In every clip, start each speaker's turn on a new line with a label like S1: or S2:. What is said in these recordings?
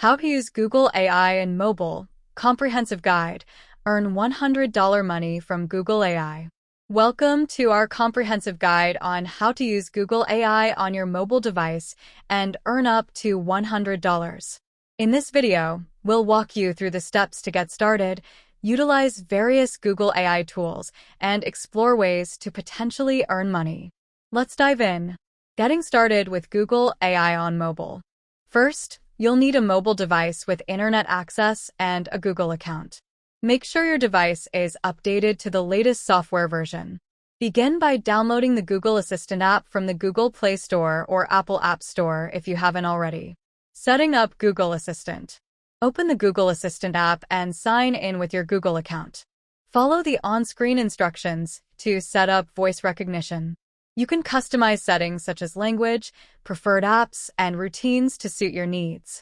S1: How to use Google AI in mobile. Comprehensive guide. Earn $100 money from Google AI. Welcome to our comprehensive guide on how to use Google AI on your mobile device and earn up to $100. In this video, we'll walk you through the steps to get started, utilize various Google AI tools, and explore ways to potentially earn money. Let's dive in. Getting started with Google AI on mobile. First, you'll need a mobile device with internet access and a Google account. Make sure your device is updated to the latest software version. Begin by downloading the Google Assistant app from the Google Play Store or Apple App Store if you haven't already. Setting up Google Assistant. Open the Google Assistant app and sign in with your Google account. Follow the on-screen instructions to set up voice recognition. You can customize settings such as language, preferred apps, and routines to suit your needs.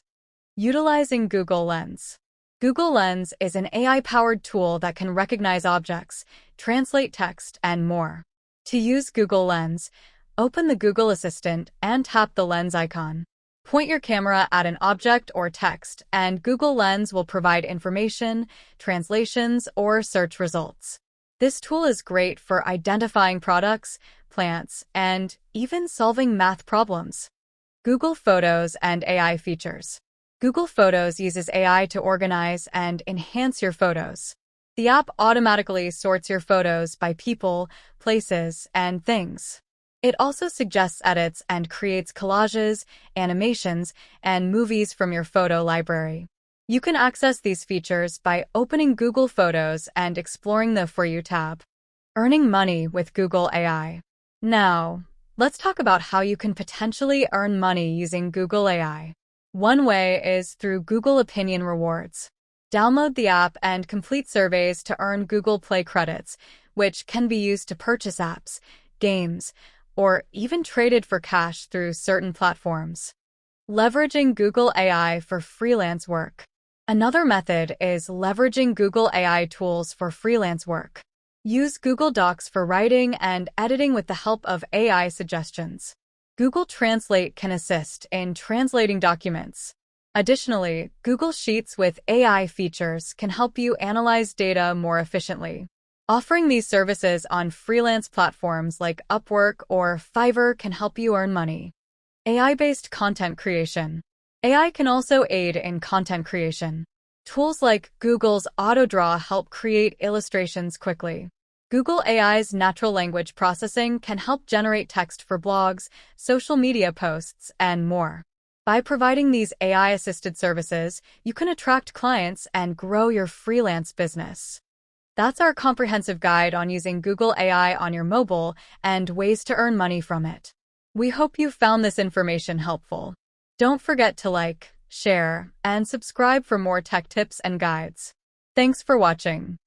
S1: Utilizing Google Lens. Google Lens is an AI-powered tool that can recognize objects, translate text, and more. To use Google Lens, open the Google Assistant and tap the lens icon. Point your camera at an object or text, and Google Lens will provide information, translations, or search results. This tool is great for identifying products, plants, and even solving math problems. Google Photos and AI features. Google Photos uses AI to organize and enhance your photos. The app automatically sorts your photos by people, places, and things. It also suggests edits and creates collages, animations, and movies from your photo library. You can access these features by opening Google Photos and exploring the For You tab. Earning money with Google AI. Now, let's talk about how you can potentially earn money using Google AI. One way is through Google Opinion Rewards. Download the app and complete surveys to earn Google Play credits, which can be used to purchase apps, games, or even traded for cash through certain platforms. Leveraging Google AI for freelance work. Another method is leveraging Google AI tools for freelance work. Use Google Docs for writing and editing with the help of AI suggestions. Google Translate can assist in translating documents. Additionally, Google Sheets with AI features can help you analyze data more efficiently. Offering these services on freelance platforms like Upwork or Fiverr can help you earn money. AI-based content creation. AI can also aid in content creation. Tools like Google's AutoDraw help create illustrations quickly. Google AI's natural language processing can help generate text for blogs, social media posts, and more. By providing these AI-assisted services, you can attract clients and grow your freelance business. That's our comprehensive guide on using Google AI on your mobile and ways to earn money from it. We hope you found this information helpful. Don't forget to like, share, and subscribe for more tech tips and guides. Thanks for watching.